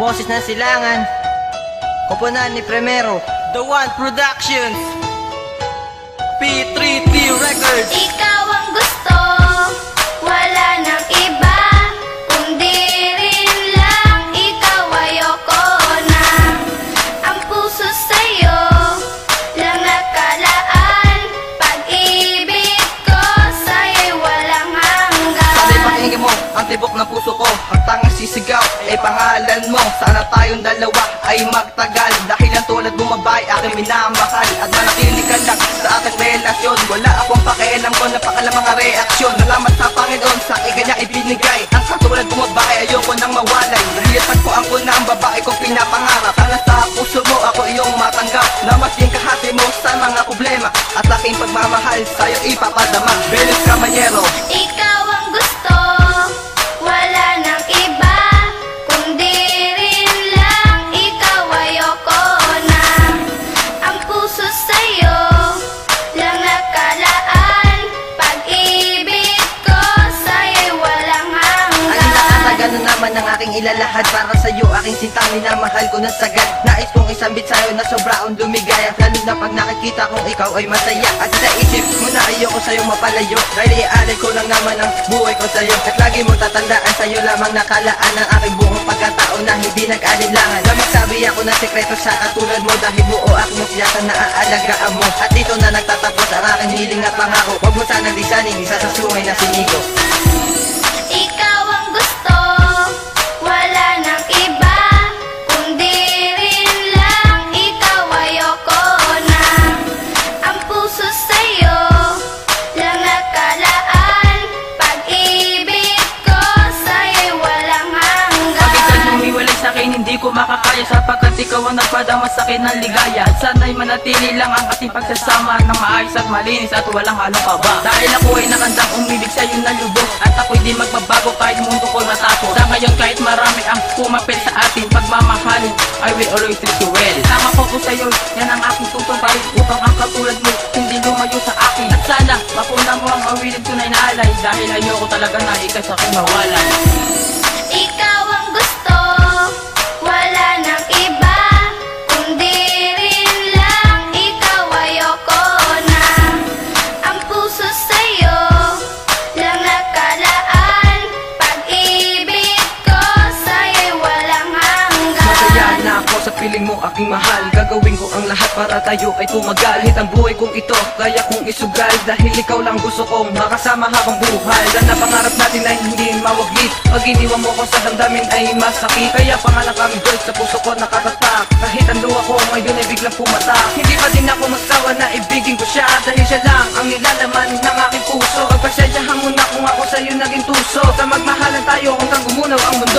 Boses ng Silangan, koponan ni Primero, The One Productions, P3T Records. Ikaw ang gusto, wala nang iba, kundi rin lang ikaw. Ayoko na ang puso sa'yo lang nakalaan. Pag-ibig ko sa'yo'y walang hanggan. Sana'y pakinggan mo ang tibok ng puso ko, ang tangang sisigaw ay pangalan mo. Sana tayong dalawa ay magtagal, dahil ang tulad bumabay aking minamahal. At manatili ka lang sa ating relasyon, wala akong pakialam kung napakala mga reaksyon. Salamat sa Panginoon sa ikanya ibinigay, ang katulad bumabay ayoko nang mawalay. Nalilipan ko ang kuna ang babae kong pinapangarap. Sana sa puso mo ako iyong matanggap, na maging kahati mo sa mga problema, at aking pagmamahal sa'yo ipapadama. Venus Caballero. Ikaw ang gusto, wala nang iba, kundi rin lang ikaw. Ayoko na ang puso sa'yo lang nakalaan. Pag-ibig ko sa'yo'y walang hanggan. Ang nakataga na naman ang aking ilalahad, para sa'yo aking sintang minamahal ko na sagad. Nais kong isambit sa'yo na sobraong lumigaya, lalo na pag nakikita kong ikaw ay masaya. At sa isip mo na ayoko sa'yo mapalayo, dahil iaalay ko lang naman ang buhay ko sa'yo. At lagi mo tatandaan sa'yo lamang nakalaan ang aking buong pagkatao na hindi nag-alinlangan. Na magsabi ako ng sekreto sa katulad mo, dahil buo aking masiyasan na aalagaan mo. At dito na nagtatapos ang aking hiling at pangako, huwag mo sanang lisanin isa sa sungay na sinigo. Ikaw ang gusto, wala nang iba, kundi rin lang ikaw. Ayoko na ang puso sa'yo lang nakalaan. Pag-ibig ko sa'yo'y walang hanggan. Bakit ka humiwalay sa'kin, hindi ko makakaya, sapagkat ikaw ang nagpadama sa'kin ng ligaya. At sana'y manatili lang ang ating pagsasama ng maayos at malinis at walang halong kaba. Dahil ako ay nakandang umibig sa'yo na lubos, at ako'y di magbabago kahit mundo ko'y matapos. Sa ngayon kahit marami ang pumapil sa ating pagmamahalin, I will always treat you well. Tama ko sa'yo, yan ang aking tutuparin, upang ang katulad mo hindi lumayo sa akin. At sana mapuna mo ang awilin ko na inaalay, dahil ayoko talaga na ikaw sa'kin mawalan. Ikaw ang gusto, wala nang iba, kundi rin lang ikaw. Ayoko na ang puso sa'yo lang nakalaan. Pag-ibig ko sa'yo'y walang hanggan. Masaya na ako sa piling mo aking mahal, gagawin ko ang lahat para tayo ay tumagal. Hit ang buhay kong ito, kaya kong isugal, dahil ikaw lang gusto kong makasama habang buhay. Dan na pangarap natin ay hindi mawaglit, pag iniwan mo ko sa damdamin ay masakit. Kaya pangalan kami girl sa puso ko nakatatak, kahit ang luha ko ngayon ay biglang pumatak. Hindi pa din ako magsawa na ibigin ko siya, dahil siya lang ang nilalaman ng aking puso. Pagpasensyahan mo na kung ako sa'yo naging tuso, sa magmahalan tayo hanggang gumunaw ang mundo.